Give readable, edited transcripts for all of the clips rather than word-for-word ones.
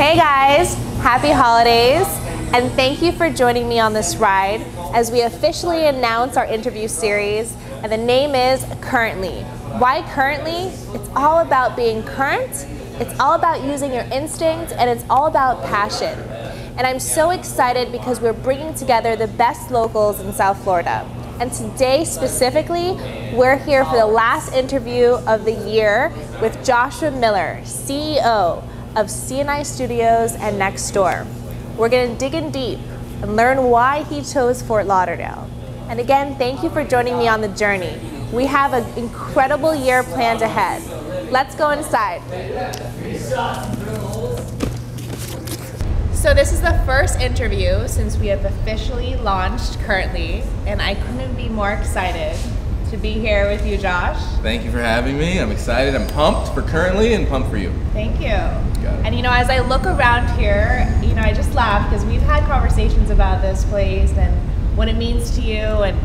Hey guys, happy holidays, and thank you for joining me on this ride as we officially announce our interview series, and the name is Currently. Why currently? It's all about being current, it's all about using your instinct, and it's all about passion. And I'm so excited because we're bringing together the best locals in South Florida. And today specifically, we're here for the last interview of the year with Joshua Miller, CEO of CNI Studios and Nextdoor. We're gonna dig in deep and learn why he chose Fort Lauderdale. And again, thank you for joining me on the journey. We have an incredible year planned ahead. Let's go inside. So this is the first interview since we have officially launched Currently, and I couldn't be more excited to be here with you, Josh. Thank you for having me. I'm excited. I'm pumped for Currently and pumped for you. Thank you. And you know, as I look around here, you know, I just laugh because we've had conversations about this place and what it means to you and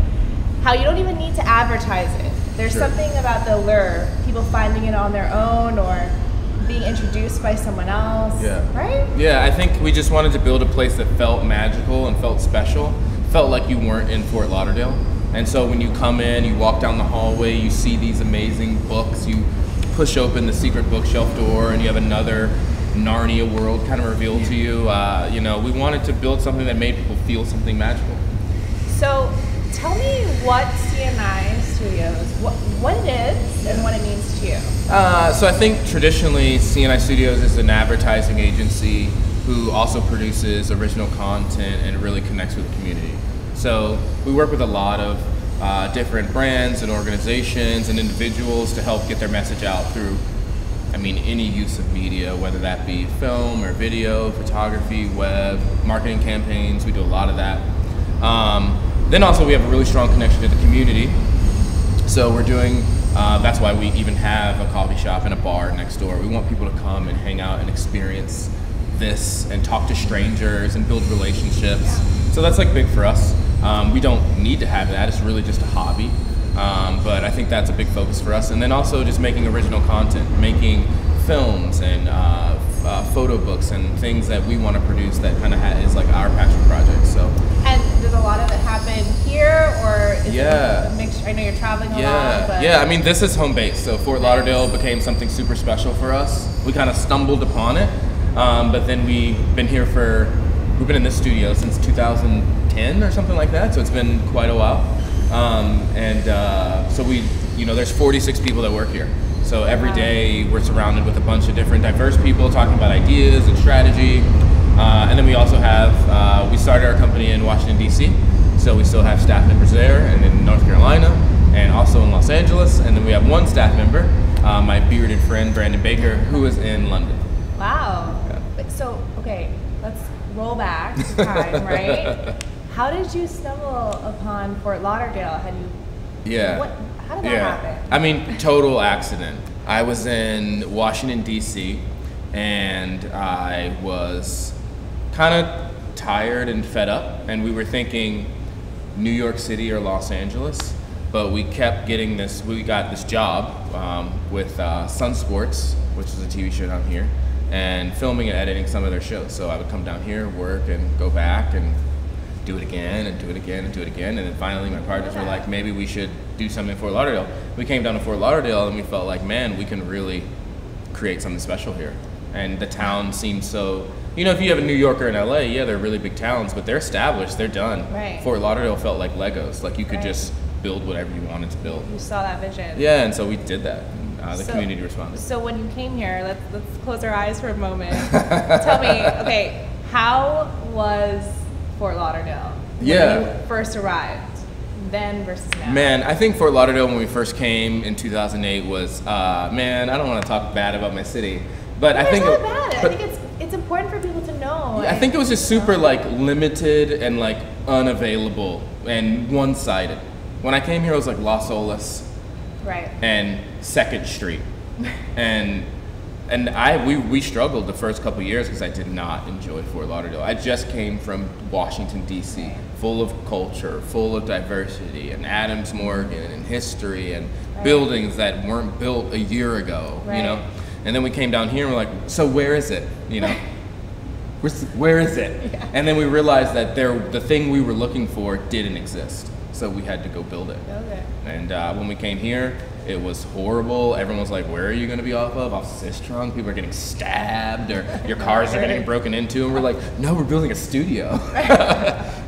how you don't even need to advertise it. There's something about the allure, people finding it on their own or being introduced by someone else, right? Yeah, I think we just wanted to build a place that felt magical and felt special, felt like you weren't in Fort Lauderdale. And so when you come in, you walk down the hallway, you see these amazing books, you push open the secret bookshelf door and you have another Narnia world kind of revealed to you. You know, we wanted to build something that made people feel something magical. So tell me what CNI Studios, what it is and what it means to you. So I think traditionally CNI Studios is an advertising agency who also produces original content and really connects with the community. So we work with a lot of different brands and organizations and individuals to help get their message out through, I mean, any use of media, whether that be film or video, photography, web, marketing campaigns. We do a lot of that. Then also we have a really strong connection to the community. So we're doing, that's why we even have a coffee shop and a bar next door. We want people to come and hang out and experience this and talk to strangers and build relationships. So that's like big for us. We don't need to have that, it's really just a hobby. But I think that's a big focus for us. And then also just making original content, making films and photo books and things that we want to produce that kind of is like our passion project. So. And does a lot of it happen here, or is it a mixture? I know you're traveling a lot. But I mean, this is home base. So Fort Lauderdale became something super special for us. We kind of stumbled upon it, but then we've been in this studio since 2010 or something like that. So it's been quite a while. So there's 46 people that work here. So every day we're surrounded with a bunch of different diverse people talking about ideas and strategy. And then we also have, we started our company in Washington, D.C. So we still have staff members there and in North Carolina and also in Los Angeles. And then we have one staff member, my bearded friend, Brandon Baker, who is in London. Wow. Yeah. So, okay, let's roll back to time, right? How did you stumble upon Fort Lauderdale? How did that happen? I mean, total accident. I was in Washington, D.C., and I was kind of tired and fed up, and we were thinking New York City or Los Angeles, but we kept getting we got this job with Sun Sports, which is a TV show down here, and filming and editing some of their shows. So I would come down here, work, and go back, and do it again, and do it again, and do it again, and then finally my partners were like, maybe we should do something in Fort Lauderdale. We came down to Fort Lauderdale, and we felt like, man, we can really create something special here. And the town seems so, you know, if you have a New Yorker in LA, yeah, they're really big towns, but they're established, they're done. Right. Fort Lauderdale felt like Legos, like you could just build whatever you wanted to build. You saw that vision. Yeah, and so we did that. The community responded. So when you came here, let's close our eyes for a moment. Tell me, okay, how was Fort Lauderdale when you first arrived, then versus now? Man, I think Fort Lauderdale when we first came in 2008 was, man, I don't want to talk bad about my city, but I think it's not bad. I think it's important for people to know. I think it was just super like limited and like unavailable and one-sided. When I came here, it was like Las Olas, right, and 2nd Street, and we struggled the first couple years because I did not enjoy Fort Lauderdale. I just came from Washington, D.C., full of culture, full of diversity, and Adams Morgan, and history, and buildings that weren't built a year ago, you know? And then we came down here and we're like, so where is it, you know? where is it? Yeah. And then we realized that the thing we were looking for didn't exist. So we had to go build it. And when we came here, it was horrible. Everyone was like, where are you going to be off of? Off Sistrunk? People are getting stabbed, or your cars are getting broken into. And we're like, no, we're building a studio.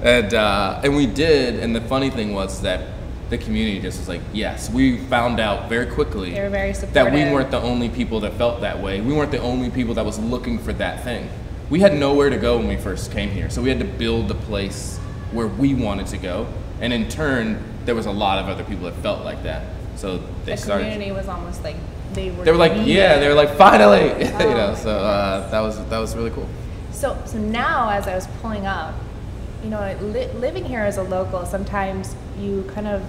And we did. And the funny thing was that the community just was like, yes. We found out very quickly they were very supportive. That we weren't the only people that felt that way. We weren't the only people that was looking for that thing. We had nowhere to go when we first came here. So we had to build the place where we wanted to go. And in turn, there was a lot of other people that felt like that. So they started. The community was almost like they were like, yeah, they were like, finally, you know. So that was really cool. So now, as I was pulling up, you know, living here as a local, sometimes you kind of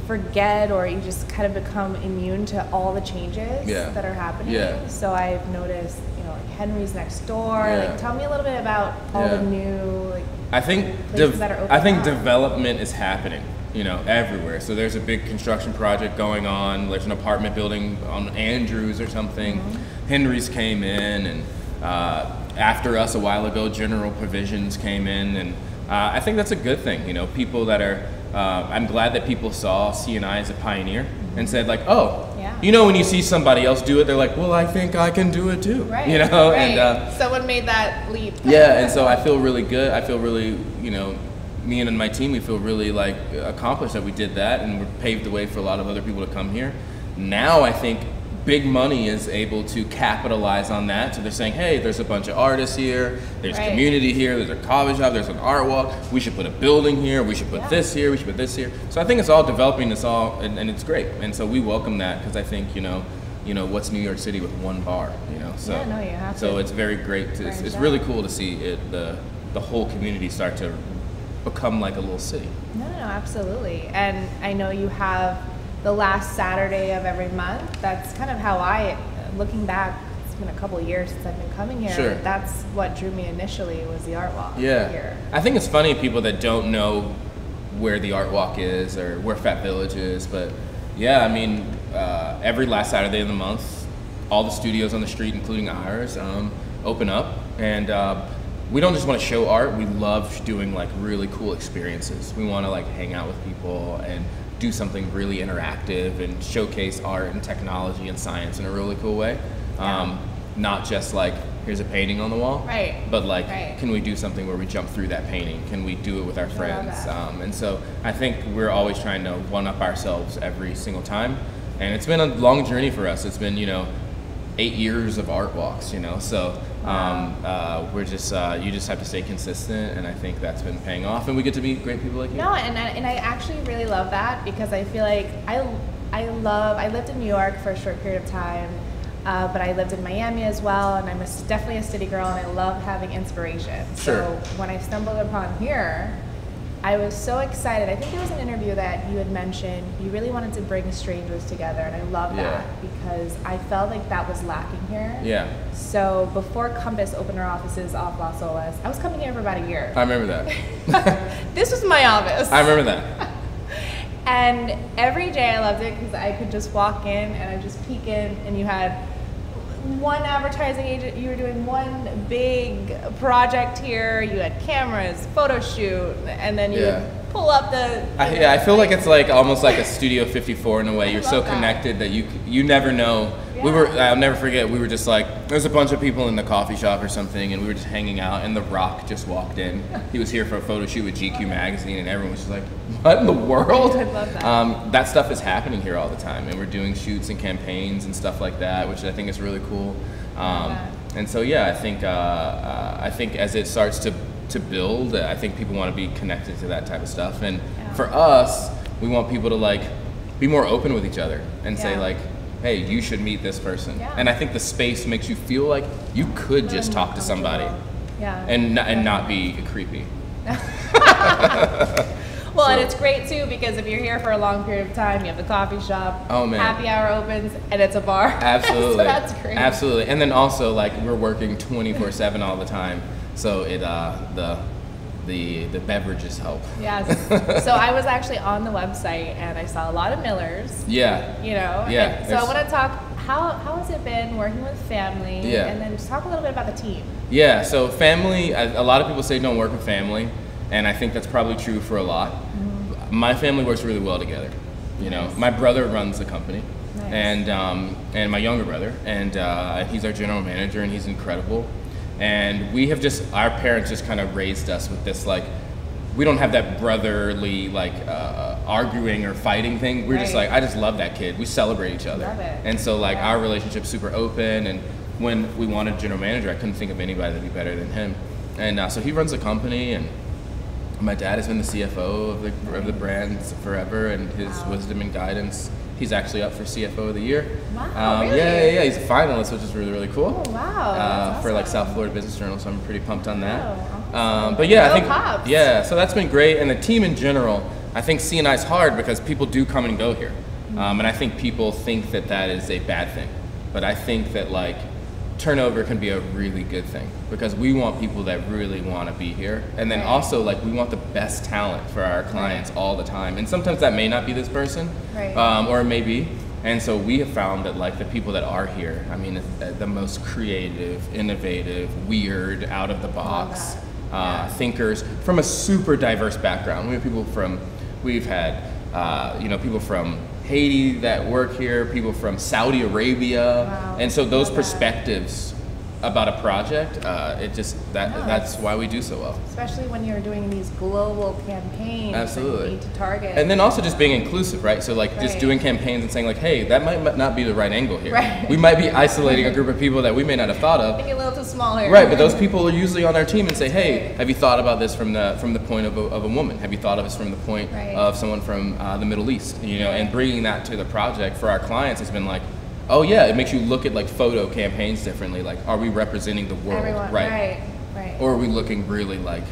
forget, or you just kind of become immune to all the changes that are happening. Yeah. So I've noticed, you know, like Henry's next door. Like, tell me a little bit about all the new, like, I think development is happening, you know, everywhere. So there's a big construction project going on. There's an apartment building on Andrews or something. Henry's came in, and after us a while ago, General Provisions came in, and I think that's a good thing. You know, people that are, I'm glad that people saw C&I as a pioneer and said like, oh, you know, when you see somebody else do it, they're like, well, I think I can do it too. Right. You know, and someone made that leap. Yeah, and so I feel really good. I feel really, you know, me and my team, we feel really like accomplished that we did that, and we paved the way for a lot of other people to come here. Now I think big money is able to capitalize on that. So they're saying, hey, there's a bunch of artists here, there's community here, there's a coffee shop, there's an art walk, we should put a building here, we should put this here, we should put this here. So I think it's all developing, and it's great. And so we welcome that, because I think, you know, what's New York City with one bar, you know? So, you have so it's very great. It's really cool to see it, the whole community start to become like a little city. No, absolutely. And I know you have the last Saturday of every month. That's kind of how looking back, it's been a couple of years since I've been coming here. Sure. That's what drew me initially, was the art walk here. I think it's funny, people that don't know where the art walk is or where Fat Village is, but yeah, I mean, every last Saturday of the month, all the studios on the street, including ours, open up, and we don't just want to show art, we love doing like really cool experiences. We want to like hang out with people and do something really interactive and showcase art and technology and science in a really cool way. Not just like, here's a painting on the wall, but like, can we do something where we jump through that painting? Can we do it with our friends? And so I think we're always trying to one-up ourselves every single time. And it's been a long journey for us. It's been, you know, 8 years of art walks, you know, so we're just, you just have to stay consistent, and I think that's been paying off, and we get to meet great people like you. No, and I actually really love that, because I feel like I lived in New York for a short period of time, but I lived in Miami as well, and I'm definitely a city girl, and I love having inspiration. Sure. So when I stumbled upon here, I was so excited. I think there was an interview that you had mentioned you really wanted to bring strangers together, and I love that, because I felt like that was lacking here. Yeah. So before Compass opened our offices off Las Olas, I was coming here for about a year. I remember that. This was my office. I remember that. And every day I loved it, because I could just walk in and I'd just peek in, and you had one advertising agent, you were doing one big project here, you had cameras, photo shoot, and then you would pull up the... I feel like it's like almost like a Studio 54 in a way. You're so connected that you never know. I'll never forget, we were just like, there's a bunch of people in the coffee shop or something, and we were just hanging out, and The Rock just walked in. He was here for a photo shoot with GQ magazine, and everyone was just like, what in the world? I love that. That stuff is happening here all the time, and we're doing shoots and campaigns and stuff like that, which I think is really cool. And so yeah, I think as it starts to build, I think people want to be connected to that type of stuff, and for us, we want people to like be more open with each other and say like, hey, you should meet this person. And I think the space makes you feel like you could just talk to somebody and not be creepy. Well, and it's great too, because if you're here for a long period of time, you have the coffee shop, happy hour opens, and it's a bar. Absolutely. So that's great. Absolutely. And then also, like, we're working 24/7 all the time, so it the beverages help. Yes. So I was actually on the website, and I saw a lot of Millers. Yeah. You know. Yeah. So I want to talk. how has it been working with family? Yeah. And then just talk a little bit about the team. Yeah, so family, a lot of people say don't work with family, and I think that's probably true for a lot. My family works really well together. You know, my brother runs the company, and my younger brother, and he's our general manager, and he's incredible. And we have our parents just kind of raised us with this, like, we don't have that brotherly, like, arguing or fighting thing. We're just like, I just love that kid. We celebrate each other. Love it. And so, like, our relationship's super open, and when we wanted a general manager, I couldn't think of anybody that'd be better than him. And so he runs the company, and my dad has been the CFO of the brand forever, and his wisdom and guidance. He's actually up for CFO of the year. Wow, really? Yeah. He's a finalist, which is really, really cool. Oh, wow. For like South Florida Business Journal, so I'm pretty pumped on that. Awesome. But yeah, I think Pops. so that's been great, and the team in general. I think CNI is hard because people do come and go here, and I think people think that is a bad thing, but I think that, like, turnover can be a really good thing because we want people that really want to be here, and then also, like, we want the best talent for our clients all the time, and sometimes that may not be this person, or it may be, and so we have found that, like, the people that are here, I mean, the most creative, innovative, weird, out of the box thinkers from a super diverse background. We've had people from Haiti that work here, people from Saudi Arabia, and so those perspectives about a project, that's why we do so well. Especially when you're doing these global campaigns. Absolutely. That you need to target. And then also just being inclusive, right? So, like, just doing campaigns and saying, like, hey, that might not be the right angle here. Right. We might be isolating a group of people that we may not have thought of. Thinking a little too small here. Right, but those people are usually on our team and say, hey, have you thought about this from the point of a woman? Have you thought of this from the point of someone from the Middle East? You know, and bringing that to the project for our clients has been like, oh yeah, it makes you look at, like, photo campaigns differently. Like, are we representing the world? Everyone, right. Or are we looking really like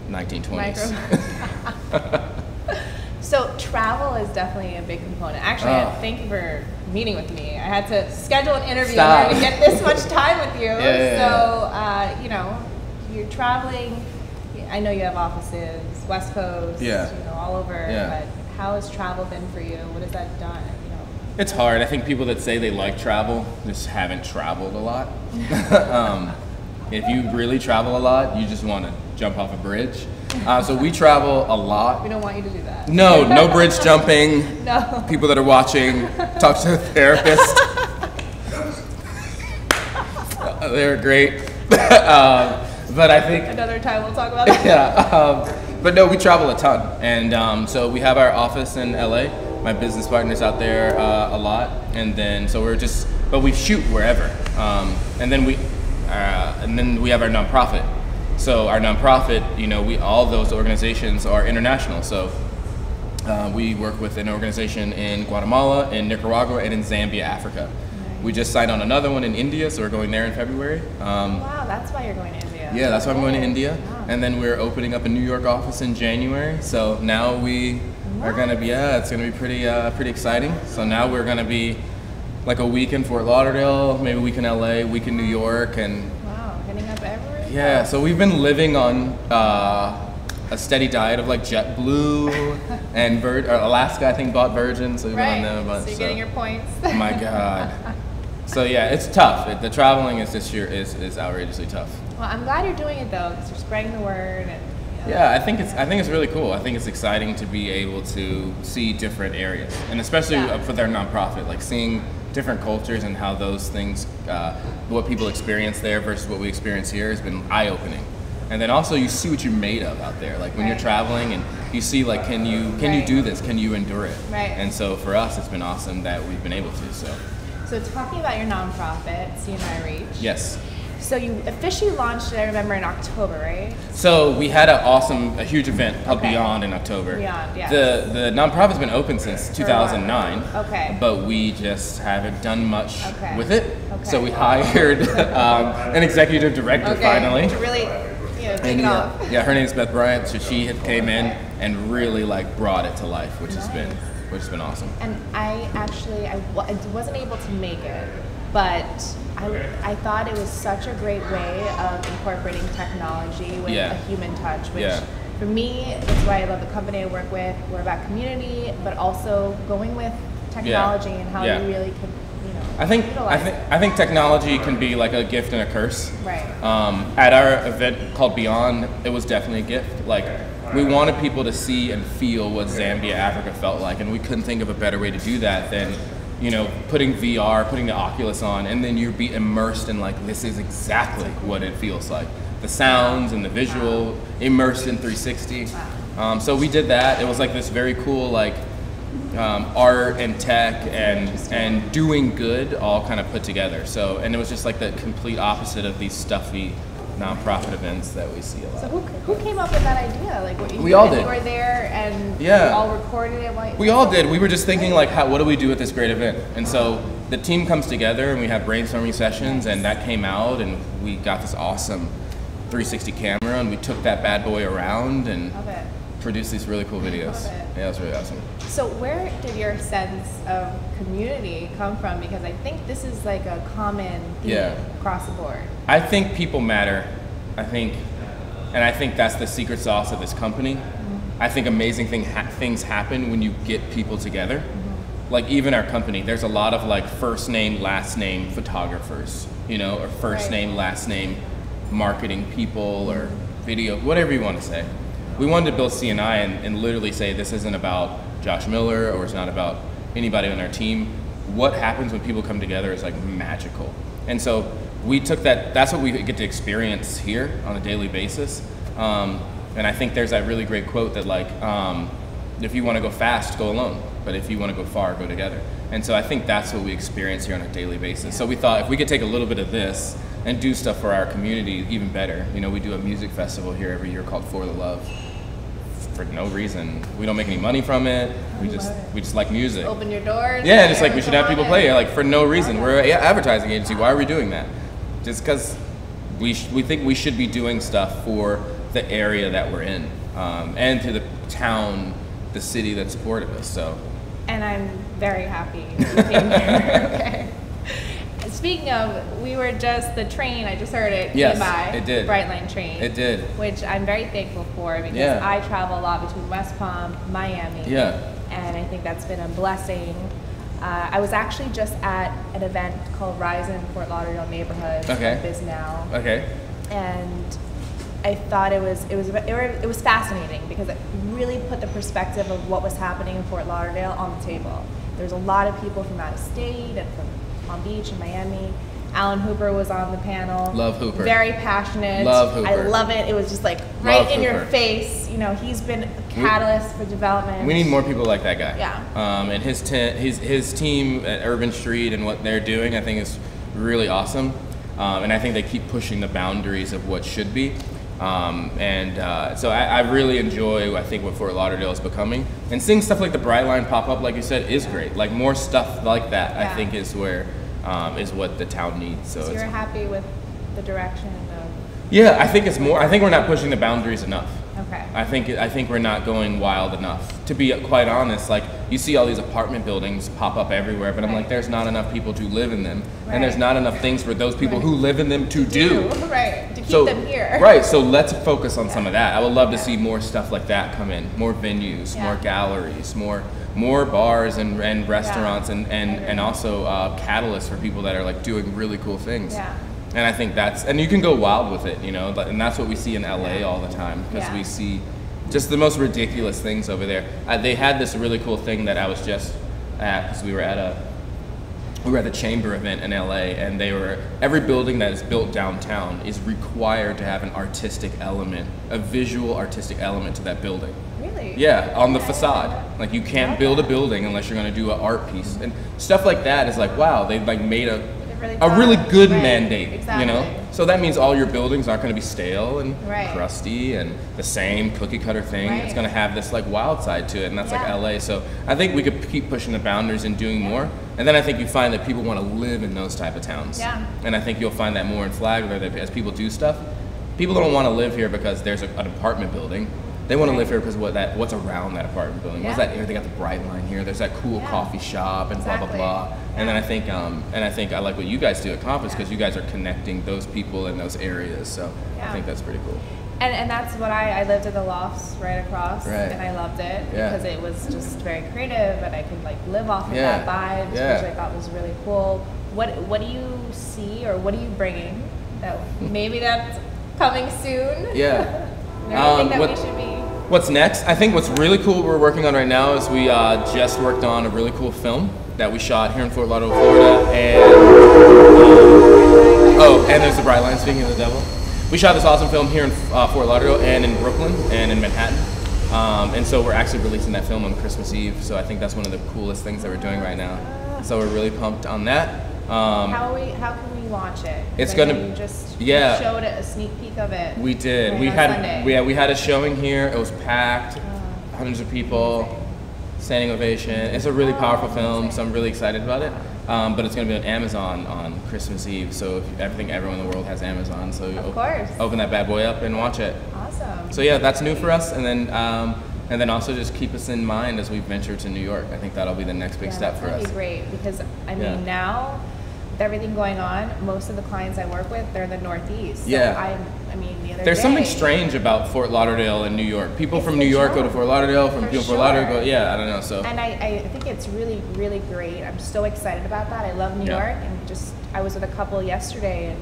1920s? So travel is definitely a big component. Actually, thank you for meeting with me. I had to schedule an interview to get this much time with you. You know, you're traveling. I know you have offices, West Coast, all over. But how has travel been for you? What has that done? It's hard. I think people that say they like travel just haven't traveled a lot. If you really travel a lot, you just want to jump off a bridge. So we travel a lot. We don't want you to do that. No bridge jumping. No. People that are watching, talk to a therapist. They're great. But I think another time we'll talk about that. But no, we travel a ton, and so we have our office in LA. My business partner's out there a lot, and then but we shoot wherever, and then we have our nonprofit. So our nonprofit, all those organizations are international. So we work with an organization in Guatemala, in Nicaragua, and in Zambia, Africa. We just signed on another one in India, so we're going there in February. Wow, that's why you're going to India. Yeah, that's why I'm going to India, and then we're opening up a New York office in January. So now we are gonna be it's gonna be pretty exciting. So now we're gonna be like a week in Fort Lauderdale, maybe a week in LA, week in New York, and heading up everywhere. Yeah, so we've been living on a steady diet of, like, JetBlue and Alaska. I think bought Virgin, so we've been on them a bunch. So you're getting your points. My God. So yeah, it's tough. The traveling this year is outrageously tough. Well, I'm glad you're doing it though, because you're spreading the word and. Yeah, I think it's really cool. I think it's exciting to be able to see different areas, and especially for their nonprofit, like seeing different cultures and how those things, what people experience there versus what we experience here, has been eye-opening. And then also you see what you're made of out there, like when you're traveling, and you see, like, can you do this? Can you endure it? Right. And so for us, it's been awesome that we've been able to. So talking about your nonprofit, CNI Reach. Yes. So you officially launched it, I remember, in October, right? So we had a huge event called Beyond in October. Beyond, yeah. The nonprofit's been open since 2009. Okay. But we just haven't done much with it. Okay. So we hired an executive director finally. To really, take it off. Yeah, her name's Beth Bryant. So she came in and really, like, brought it to life, which has been awesome. And I wasn't able to make it, but I thought it was such a great way of incorporating technology with a human touch, which for me, that's why I love the company I work with. We're about community, but also going with technology and how you really can, I think technology can be like a gift and a curse. Right. At our event called Beyond, it was definitely a gift. Like, we wanted people to see and feel what Zambia, Africa felt like, and we couldn't think of a better way to do that than, you know, putting VR, putting the Oculus on, and then you'd be immersed in like, this is exactly what it feels like. The sounds and the visual, immersed in 360. So we did that. It was like this very cool, like, art and tech and doing good all kind of put together. So, and it was just like the complete opposite of these stuffy nonprofit events that we see a lot. So who came up with that idea? Like, what we all did. You were there and yeah. you all recorded it? We all did. We were just thinking like, what do we do with this great event? And so the team comes together and we have brainstorming sessions, and that came out, and we got this awesome 360 camera, and we took that bad boy around and produced these really cool videos. Yeah, it was really awesome. So where did your sense of community come from? Because I think this is like a common theme across the board. I think people matter. I think that's the secret sauce of this company. I think amazing things happen when you get people together. Like even our company, there's a lot of like first name, last name photographers, you know, or first name, last name marketing people or video, whatever you want to say. We wanted to build CNI and literally say this isn't about Josh Miller or it's not about anybody on our team. What happens when people come together is like magical. And so we took that's what we get to experience here on a daily basis. And I think there's that really great quote that like, if you want to go fast, go alone. But if you want to go far, go together. And so I think that's what we experience here on a daily basis. So we thought if we could take a little bit of this and do stuff for our community, even better. You know, we do a music festival here every year called For the Love. For no reason. We don't make any money from it. We just like music. Open your doors. Yeah, just like we should have people play here, like for no reason. We're an advertising agency. Why are we doing that? Just because we think we should be doing stuff for the area that we're in, and to the town, the city that supported us. So. And I'm very happy you came here. Okay. Speaking of, we were just, the train, I just heard it came by. It did. The Brightline train. It did. Which I'm very thankful for because I travel a lot between West Palm, Miami. Yeah. And I think that's been a blessing. I was actually just at an event called Rise in Fort Lauderdale Neighborhood. Okay. BizNow. Okay. And I thought it was fascinating because it really put the perspective of what was happening in Fort Lauderdale on the table. There's a lot of people from out of state and from Palm Beach and Miami. Alan Hooper was on the panel. Love Hooper. Very passionate. Love Hooper. I love it. It was just like right in your face. You know, he's been a catalyst for development. We need more people like that guy. Yeah. And his team at Urban Street and what they're doing, I think is really awesome. And I think they keep pushing the boundaries of what should be. So I really enjoy, I think, what Fort Lauderdale is becoming. And seeing stuff like the Brightline pop up, like you said, is great. Like more stuff like that, I think, is where is what the town needs. So you're happy with the direction of? Yeah, I think it's more. I think we're not pushing the boundaries enough. Okay. I think we're not going wild enough. To be quite honest, like you see all these apartment buildings pop up everywhere, but I'm like, there's not enough people to live in them, and there's not enough things for those people who live in them to do. Right. To keep them here. Right. So let's focus on some of that. I would love to see more stuff like that come in, more venues, more galleries, more bars and restaurants, and also catalysts for people that are like doing really cool things. Yeah. And I think and you can go wild with it, you know, and that's what we see in LA all the time, because we see just the most ridiculous things over there. They had this really cool thing that I was just at, because we were at the Chamber event in LA, and every building that is built downtown is required to have an artistic element, a visual artistic element to that building. Really? Yeah, on the facade. Like you can't build a building unless you're going to do an art piece, and stuff like that is like, wow, they've like made a really good mandate, you know? So that means all your buildings aren't going to be stale and crusty and the same cookie cutter thing. It's going to have this like wild side to it, and that's like LA. So I think we could keep pushing the boundaries and doing more. And then I think you find that people want to live in those type of towns. Yeah. And I think you'll find that more in Flagler, that as people do stuff, people don't want to live here because there's an apartment building. They want to live here because what's around that apartment building. What's that area? They got the Brightline here. There's that cool coffee shop and blah blah blah. And then I think I like what you guys do at Compass, because you guys are connecting those people in those areas. So I think that's pretty cool. And that's what I lived in the lofts right across, and I loved it because it was just very creative, and I could like live off of that vibe, which I thought was really cool. what do you see, or what are you bringing? That maybe that's coming soon. Yeah. Everything that we should be. What's next? I think what's really cool we're working on right now is we just worked on a really cool film that we shot here in Fort Lauderdale, Florida, and and there's the bright line, speaking of the devil. We shot this awesome film here in Fort Lauderdale and in Brooklyn and in Manhattan. And so we're actually releasing that film on Christmas Eve, so I think that's one of the coolest things that we're doing right now. So we're really pumped on that. How can we watch it? It's gonna you just showed a sneak peek of it. We did. We had a showing here. It was packed, hundreds of people, standing ovation. It's a really powerful film, so I'm really excited about it. But it's gonna be on Amazon on Christmas Eve. So everyone in the world has Amazon. So open that bad boy up and watch it. Awesome. So yeah, that's new for us, and then also just keep us in mind as we venture to New York. I think that'll be the next big step for us. That'd be great, because I mean now, with everything going on, most of the clients I work with, they're in the Northeast. So yeah. There's something strange about Fort Lauderdale and New York. People from New York go to Fort Lauderdale, people from Fort Lauderdale go, I don't know. So. And I think it's really, really great. I'm so excited about that. I love New York, and I was with a couple yesterday, and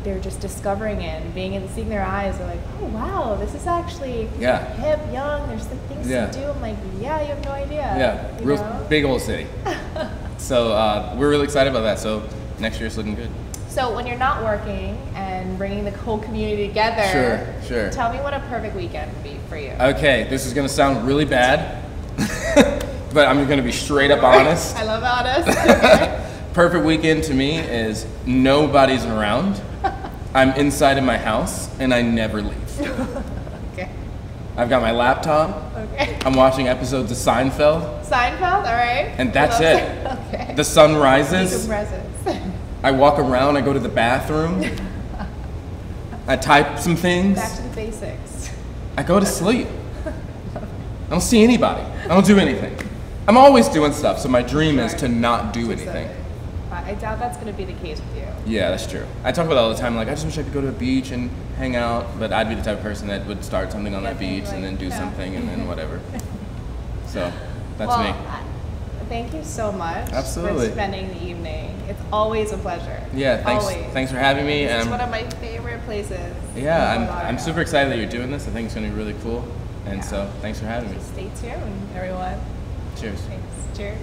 they're just discovering it and seeing their eyes. They're like, oh wow, this is actually hip, young. There's the things to do. I'm like, you have no idea. Yeah, real big old city. So we're really excited about that. So next year's looking good. So when you're not working and bringing the whole community together, sure. Tell me what a perfect weekend would be for you. Okay, this is gonna sound really bad, but I'm gonna be straight up honest. I love honest. Okay. Perfect weekend to me is nobody's around. I'm inside of my house and I never leave. Okay. I've got my laptop. Okay. I'm watching episodes of Seinfeld. Seinfeld, all right. And that's it. Okay. The sun rises. Some presents. I walk around, I go to the bathroom. I type some things. Back to the basics. I go to sleep. I don't see anybody. I don't do anything. I'm always doing stuff, so my dream is to not do anything. I doubt that's going to be the case with you. Yeah, that's true. I talk about it all the time, like, I just wish I could go to a beach and hang out, but I'd be the type of person that would start something on that beach and then do something and then whatever. So, that's me. Thank you so much for spending the evening. It's always a pleasure. Yeah, thanks for having me. It's one of my favorite places. Yeah, I'm super excited that you're doing this. I think it's going to be really cool. And so, thanks for having me. Stay tuned, everyone. Cheers. Thanks. Cheers.